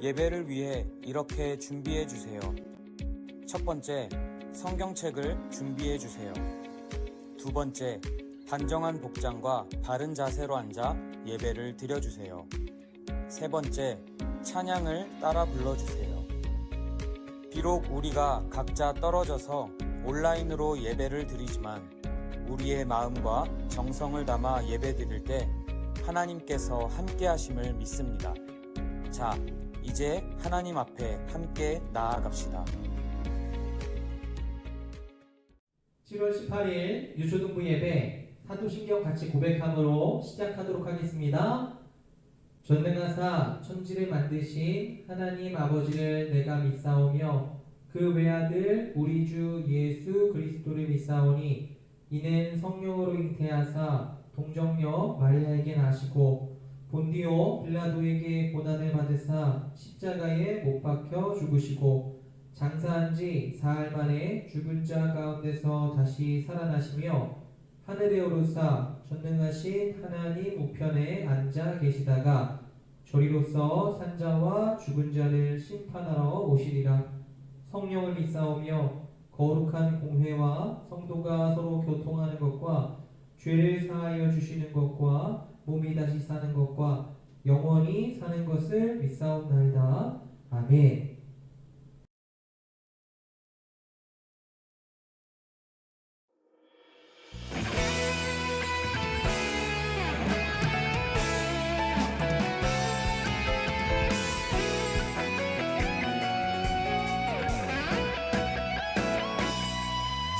예배를 위해 이렇게 준비해 주세요. 첫 번째, 성경책을 준비해 주세요. 두 번째, 단정한 복장과 바른 자세로 앉아 예배를 드려주세요. 세 번째, 찬양을 따라 불러주세요. 비록 우리가 각자 떨어져서 온라인으로 예배를 드리지만 우리의 마음과 정성을 담아 예배 드릴 때 하나님께서 함께 하심을 믿습니다. 자, 이제 하나님 앞에 함께 나아갑시다. 7월 18일 유초등부 예배 사도신경 같이 고백함으로 시작하도록 하겠습니다. 전능하사 천지를 만드신 하나님 아버지를 내가 믿사오며 그 외아들 우리 주 예수 그리스도를 믿사오니 이는 성령으로 잉태하사 동정녀 마리아에게 나시고 본디오 빌라도에게 고난을 받으사 십자가에 못 박혀 죽으시고 장사한 지 사흘 만에 죽은 자 가운데서 다시 살아나시며 하늘에 오르사 전능하신 하나님 우편에 앉아 계시다가 저리로서 산자와 죽은 자를 심판하러 오시리라. 성령을 믿사오며 거룩한 공회와 성도가 서로 교통하는 것과 죄를 사하여 주시는 것과 몸이 다시 사는 것과 영원히 사는 것을 믿사옵나이다. 아멘.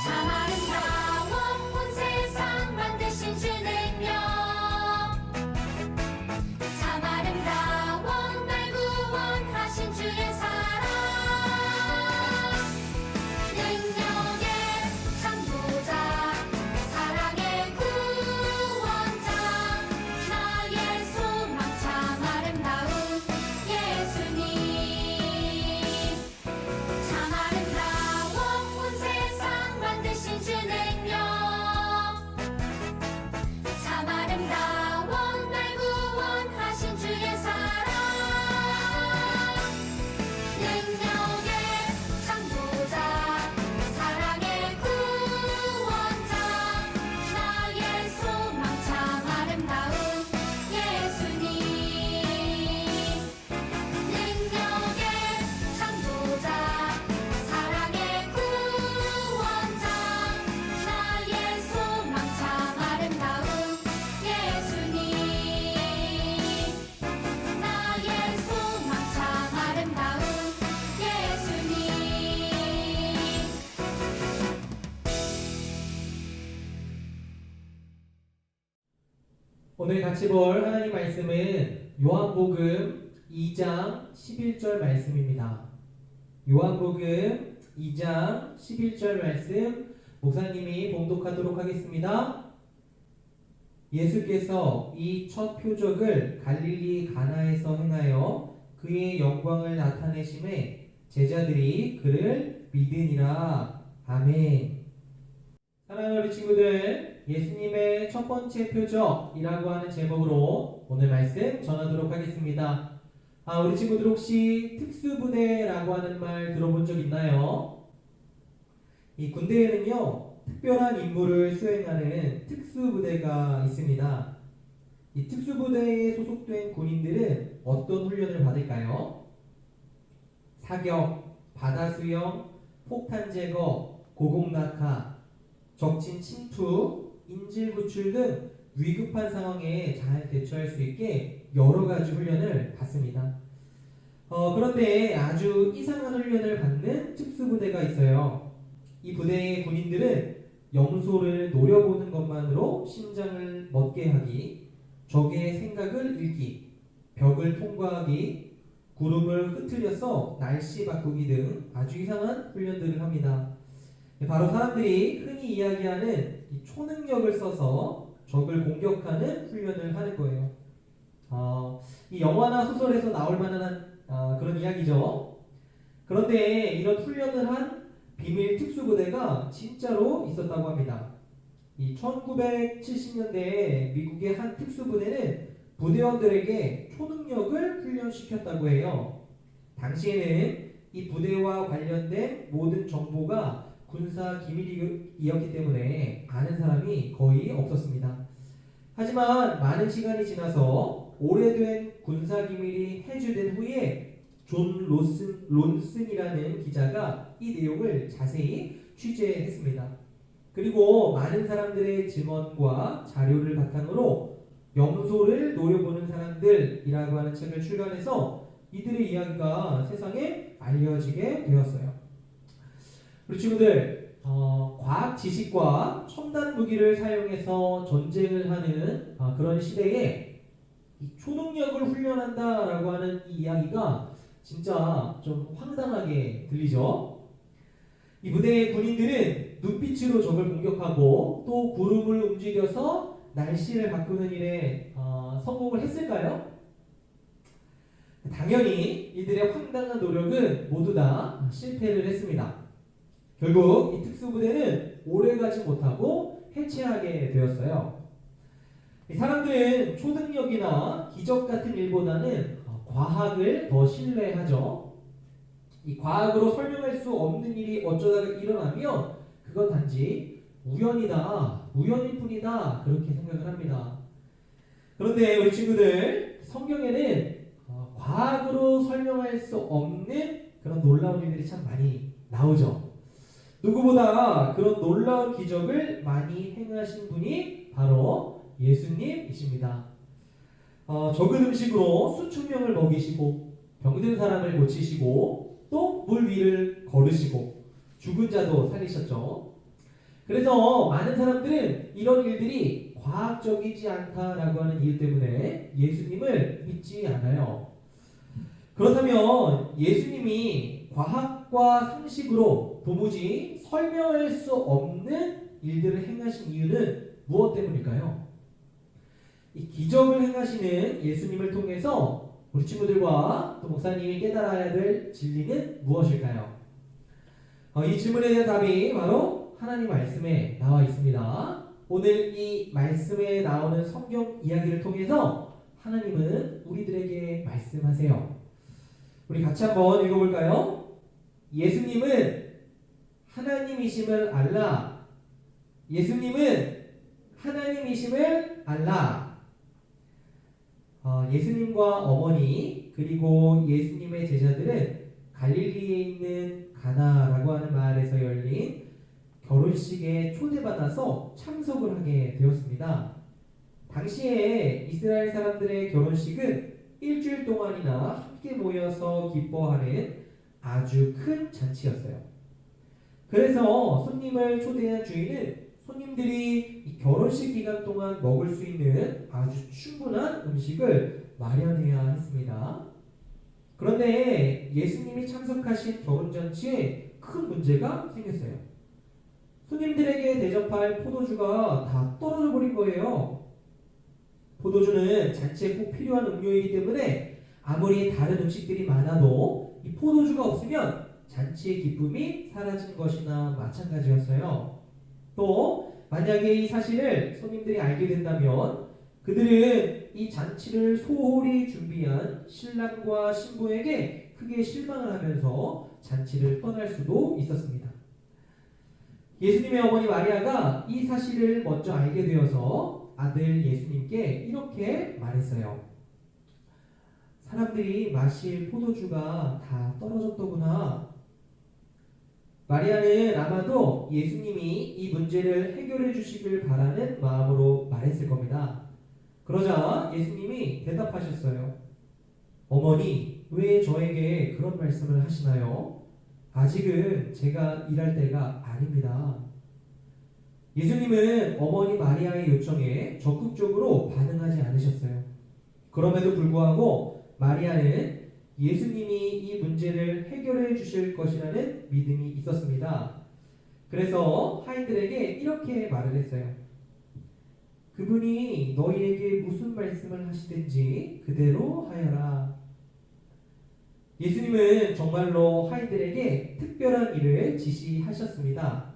참 아름다워 온 세상 만드신 주 능력 참 아름다워 날 구원하신 주의 사랑 능력의 창조자 사랑의 구원자 나의 소망 참 아름다운 예수님 참 아름다워 온 세상 만드신 주 능력 참 아름다워 날 구원하신 주의 사랑 능력의 창조자 사랑의 구원자 나의 소망 참 아름다운 예수님 능력의 창조자 사랑의 구원자 나의 소망 참 아름다운 예수님 나의 소망 참 아름다운 예수님 오늘 같이 볼 하나님 말씀은 요한복음 2장 11절 말씀입니다. 요한복음 2장 11절 말씀 목사님이 봉독하도록 하겠습니다. 예수께서 이 첫 표적을 갈릴리 가나에서 행하여 그의 영광을 나타내심에 제자들이 그를 믿으니라. 아멘. 사랑하는 우리 친구들, 예수님의 첫 번째 표적이라고 하는 제목으로 오늘 말씀 전하도록 하겠습니다. 우리 친구들 혹시 특수부대라고 하는 말 들어본 적 있나요? 이 군대에는요, 특별한 임무를 수행하는 특수부대가 있습니다. 이 특수부대에 소속된 군인들은 어떤 훈련을 받을까요? 사격, 바다수영, 폭탄 제거, 고공낙하, 적진 침투, 인질 구출 등 위급한 상황에 잘 대처할 수 있게 여러 가지 훈련을 받습니다. 그런데 아주 이상한 훈련을 받는 특수부대가 있어요. 이 부대의 군인들은 염소를 노려보는 것만으로 심장을 멎게 하기, 적의 생각을 읽기, 벽을 통과하기, 구름을 흩트려서 날씨 바꾸기 등 아주 이상한 훈련들을 합니다. 바로 사람들이 흔히 이야기하는 이 초능력을 써서 적을 공격하는 훈련을 하는 거예요. 이 영화나 소설에서 나올 만한 그런 이야기죠. 그런데 이런 훈련을 한 비밀 특수부대가 진짜로 있었다고 합니다. 이 1970년대에 미국의 한 특수부대는 부대원들에게 초능력을 훈련시켰다고 해요. 당시에는 이 부대와 관련된 모든 정보가 군사 기밀이었기 때문에 아는 사람이 거의 없었습니다. 하지만 많은 시간이 지나서 오래된 군사 기밀이 해주된 후에 존 론슨이라는 기자가 이 내용을 자세히 취재했습니다. 그리고 많은 사람들의 증언과 자료를 바탕으로 염소를 노려보는 사람들이라고 하는 책을 출간해서 이들의 이야기가 세상에 알려지게 되었어요. 우리 친구들, 과학 지식과 첨단 무기를 사용해서 전쟁을 하는 그런 시대에 이 초능력을 훈련한다라고 하는 이 이야기가 진짜 좀 황당하게 들리죠. 이 부대의 군인들은 눈빛으로 적을 공격하고 또 구름을 움직여서 날씨를 바꾸는 일에 성공을 했을까요? 당연히 이들의 황당한 노력은 모두 다 실패를 했습니다. 결국 이 특수부대는 오래가지 못하고 해체하게 되었어요. 이 사람들은 초능력이나 기적 같은 일보다는 과학을 더 신뢰하죠. 이 과학으로 설명할 수 없는 일이 어쩌다가 일어나면 그건 단지 우연이다, 우연일 뿐이다 그렇게 생각을 합니다. 그런데 우리 친구들, 성경에는 과학으로 설명할 수 없는 그런 놀라운 일들이 참 많이 나오죠. 누구보다 그런 놀라운 기적을 많이 행하신 분이 바로 예수님이십니다. 적은 음식으로 수천 명을 먹이시고 병든 사람을 고치시고 또 물 위를 걸으시고 죽은 자도 살리셨죠. 그래서 많은 사람들은 이런 일들이 과학적이지 않다라고 하는 이유 때문에 예수님을 믿지 않아요. 그렇다면 예수님이 과학과 상식으로 도무지 설명할 수 없는 일들을 행하신 이유는 무엇 때문일까요? 이 기적을 행하시는 예수님을 통해서 우리 친구들과 또 목사님이 깨달아야 될 진리는 무엇일까요? 이 질문에 대한 답이 바로 하나님 말씀에 나와 있습니다. 오늘 이 말씀에 나오는 성경 이야기를 통해서 하나님은 우리들에게 말씀하세요. 우리 같이 한번 읽어볼까요? 예수님은 하나님이심을 알라. 예수님은 하나님이심을 알라. 예수님과 어머니 그리고 예수님의 제자들은 갈릴리에 있는 가나라고 하는 마을에서 열린 결혼식에 초대받아서 참석을 하게 되었습니다. 당시에 이스라엘 사람들의 결혼식은 일주일 동안이나 함께 모여서 기뻐하는 아주 큰 잔치였어요. 그래서 손님을 초대한 주인은 손님들이 이 결혼식 기간 동안 먹을 수 있는 아주 충분한 음식을 마련해야 했습니다. 그런데 예수님이 참석하신 결혼잔치에 큰 문제가 생겼어요. 손님들에게 대접할 포도주가 다 떨어져 버린 거예요. 포도주는 잔치에 꼭 필요한 음료이기 때문에 아무리 다른 음식들이 많아도 이 포도주가 없으면 잔치의 기쁨이 사라진 것이나 마찬가지였어요. 또 만약에 이 사실을 손님들이 알게 된다면 그들은 이 잔치를 소홀히 준비한 신랑과 신부에게 크게 실망을 하면서 잔치를 떠날 수도 있었습니다. 예수님의 어머니 마리아가 이 사실을 먼저 알게 되어서 아들 예수님께 이렇게 말했어요. 사람들이 마실 포도주가 다 떨어졌더구나. 마리아는 아마도 예수님이 이 문제를 해결해 주시길 바라는 마음으로 말했을 겁니다. 그러자 예수님이 대답하셨어요. 어머니, 왜 저에게 그런 말씀을 하시나요? 아직은 제가 일할 때가 아닙니다. 예수님은 어머니 마리아의 요청에 적극적으로 반응하지 않으셨어요. 그럼에도 불구하고 마리아는 예수님이 이 문제를 해결해 주실 것이라는 믿음이 있었습니다. 그래서 하인들에게 이렇게 말을 했어요. 그분이 너희에게 무슨 말씀을 하시든지 그대로 하여라. 예수님은 정말로 하인들에게 특별한 일을 지시하셨습니다.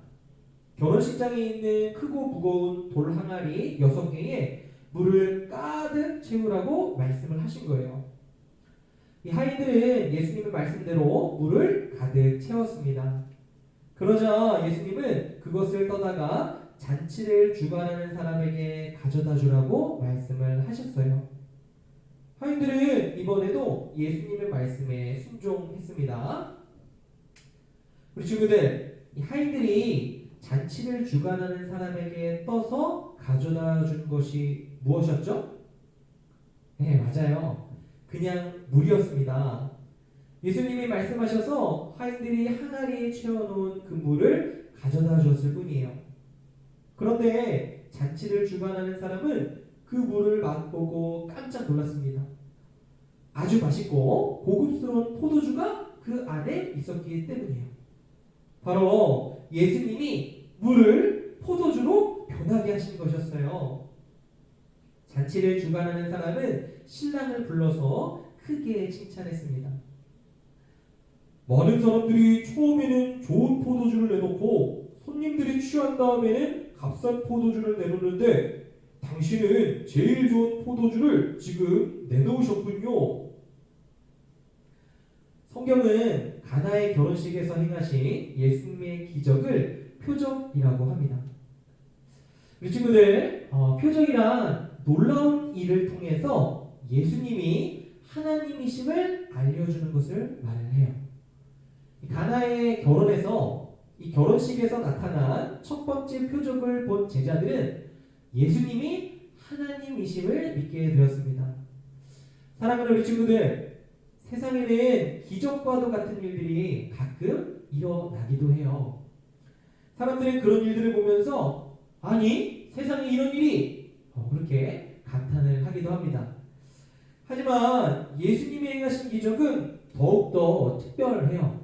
결혼식장에 있는 크고 무거운 돌 항아리 6개에 물을 가득 채우라고 말씀을 하신 거예요. 이 하인들은 예수님의 말씀대로 물을 가득 채웠습니다. 그러자 예수님은 그것을 떠다가 잔치를 주관하는 사람에게 가져다 주라고 말씀을 하셨어요. 하인들은 이번에도 예수님의 말씀에 순종했습니다. 우리 친구들, 이 하인들이 잔치를 주관하는 사람에게 떠서 가져다 준 것이 무엇이었죠? 네, 맞아요. 그냥 물이었습니다. 예수님이 말씀하셔서 하인들이 항아리에 채워놓은 그 물을 가져다 주었을 뿐이에요. 그런데 잔치를 주관하는 사람은 그 물을 맛보고 깜짝 놀랐습니다. 아주 맛있고 고급스러운 포도주가 그 안에 있었기 때문이에요. 바로 예수님이 물을 포도주로 변하게 하신 것이었어요. 잔치를 주관하는 사람은 신랑을 불러서 크게 칭찬했습니다. 많은 사람들이 처음에는 좋은 포도주를 내놓고 손님들이 취한 다음에는 값싼 포도주를 내놓는데 당신은 제일 좋은 포도주를 지금 내놓으셨군요. 성경은 가나의 결혼식에서 행하신 예수님의 기적을 표적이라고 합니다. 우리 친구들, 표적이란 놀라운 일을 통해서 예수님이 하나님이심을 알려주는 것을 말을 해요. 가나의 결혼에서 이 결혼식에서 나타난 첫 번째 표적을 본 제자들은 예수님이 하나님이심을 믿게 되었습니다. 사랑하는 우리 친구들, 세상에는 기적과도 같은 일들이 가끔 일어나기도 해요. 사람들은 그런 일들을 보면서 아니, 세상에 이런 일이 그렇게 감탄을 하기도 합니다. 하지만 예수님이 행하신 기적은 더욱더 특별해요.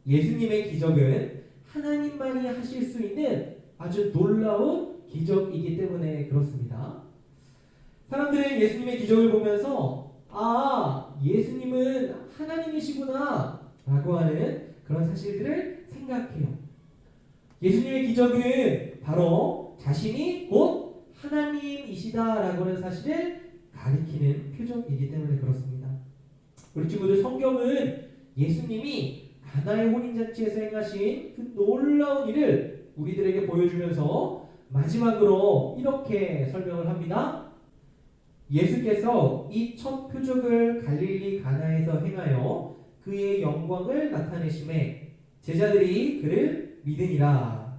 예수님의 기적은 하나님만이 하실 수 있는 아주 놀라운 기적이기 때문에 그렇습니다. 사람들은 예수님의 기적을 보면서 예수님은 하나님이시구나 라고 하는 그런 사실들을 생각해요. 예수님의 기적은 바로 자신이 곧 하나님이시다라고 하는 사실을 가리키는 표적이기 때문에 그렇습니다. 우리 친구들, 성경은 예수님이 가나의 혼인잔치에서 행하신 그 놀라운 일을 우리들에게 보여주면서 마지막으로 이렇게 설명을 합니다. 예수께서 이 첫 표적을 갈릴리 가나에서 행하여 그의 영광을 나타내심에 제자들이 그를 믿으니라.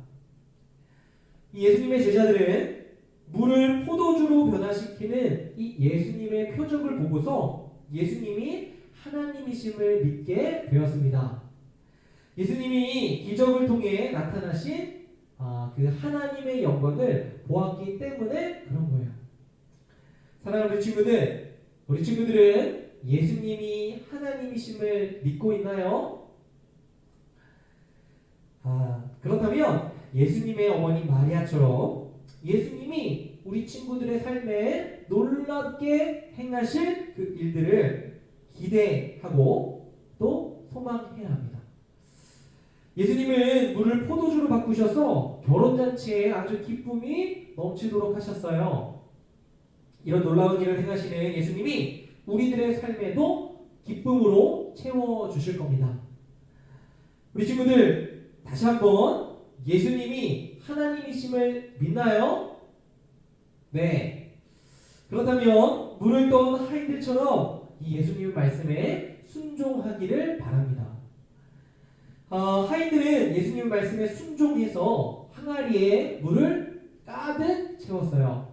이 예수님의 제자들은 물을 포도주로 변화시키는 이 예수님의 표적을 보고서 예수님이 하나님이심을 믿게 되었습니다. 예수님이 기적을 통해 나타나신 그 하나님의 영광을 보았기 때문에 그런 거예요. 사랑하는 우리 친구들은 예수님이 하나님이심을 믿고 있나요? 그렇다면 예수님의 어머니 마리아처럼 예수님이 우리 친구들의 삶에 놀랍게 행하실 그 일들을 기대하고 또 소망해야 합니다. 예수님은 물을 포도주로 바꾸셔서 결혼잔치에 아주 기쁨이 넘치도록 하셨어요. 이런 놀라운 일을 행하시는 예수님이 우리들의 삶에도 기쁨으로 채워주실 겁니다. 우리 친구들, 다시 한번 예수님이 하나님이심을 믿나요? 네. 그렇다면 물을 떠온 하인들처럼 이 예수님의 말씀에 순종하기를 바랍니다. 하인들은 예수님의 말씀에 순종해서 항아리에 물을 가득 채웠어요.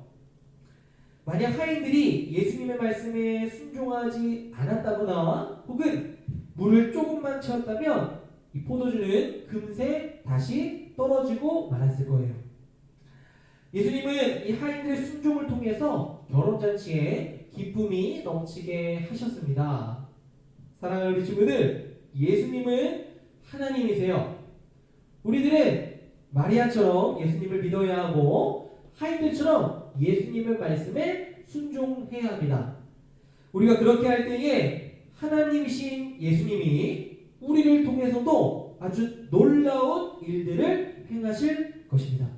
만약 하인들이 예수님의 말씀에 순종하지 않았다거나 혹은 물을 조금만 채웠다면 이 포도주는 금세 다시 떨어지고 말았을 거예요. 예수님은 이 하인들의 순종을 통해서 결혼잔치에 기쁨이 넘치게 하셨습니다. 사랑하는 우리 친구들, 예수님은 하나님이세요. 우리들은 마리아처럼 예수님을 믿어야 하고 하인들처럼 예수님의 말씀에 순종해야 합니다. 우리가 그렇게 할 때에 하나님이신 예수님이 우리를 통해서도 아주 놀라운 일들을 행하실 것입니다.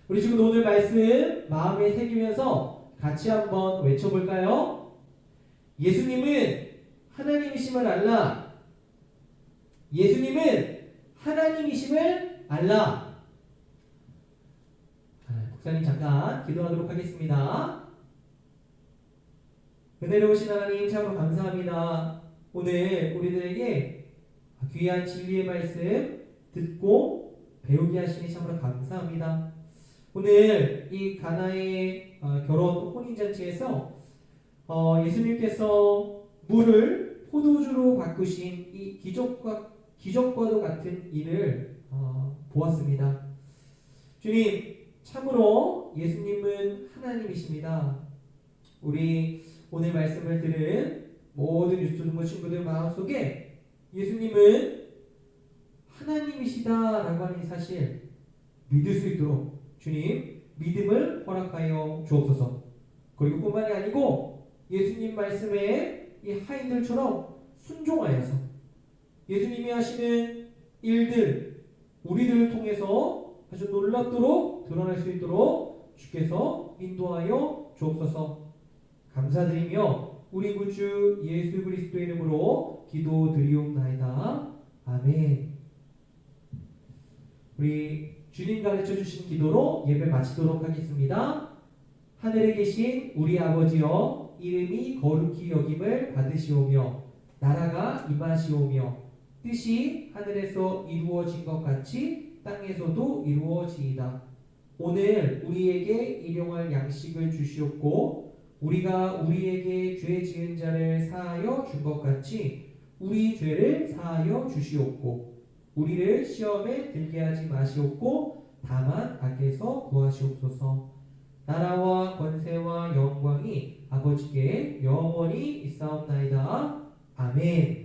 우리 지금 오늘 말씀 마음에 새기면서 같이 한번 외쳐볼까요? 예수님은 하나님이심을 알라. 예수님은 하나님이심을 알라. 목사님 잠깐 기도하도록 하겠습니다. 은혜로우신 하나님 참으로 감사합니다. 오늘 우리들에게 귀한 진리의 말씀 듣고 배우게 하시니 참으로 감사합니다. 오늘 이 가나의 결혼 혼인잔치에서 예수님께서 물을 포도주로 바꾸신 이 기적과도 같은 일을 보았습니다. 주님, 참으로 예수님은 하나님이십니다. 우리 오늘 말씀을 들은 모든 유튜브 친구들 마음속에 예수님은 하나님이시다라고 하는 사실 믿을 수 있도록 주님 믿음을 허락하여 주옵소서. 그리고 뿐만이 아니고 예수님 말씀에 이 하인들처럼 순종하여서 예수님이 하시는 일들 우리들을 통해서 아주 놀랍도록 드러날 수 있도록 주께서 인도하여 주옵소서. 감사드리며 우리 구주 예수 그리스도 이름으로 기도드리옵나이다. 아멘. 우리 주님 가르쳐 주신 기도로 예배 마치도록 하겠습니다. 하늘에 계신 우리 아버지여, 이름이 거룩히 여김을 받으시오며 나라가 임하시오며 뜻이 하늘에서 이루어진 것 같이 땅에서도 이루어지이다. 오늘 우리에게 일용할 양식을 주시옵고 우리가 우리에게 죄 지은 자를 사하여 준 것 같이 우리 죄를 사하여 주시옵고 우리를 시험에 들게 하지 마시옵고 다만 악에서 구하시옵소서. 나라와 권세와 영광이 아버지께 영원히 있사옵나이다. 아멘.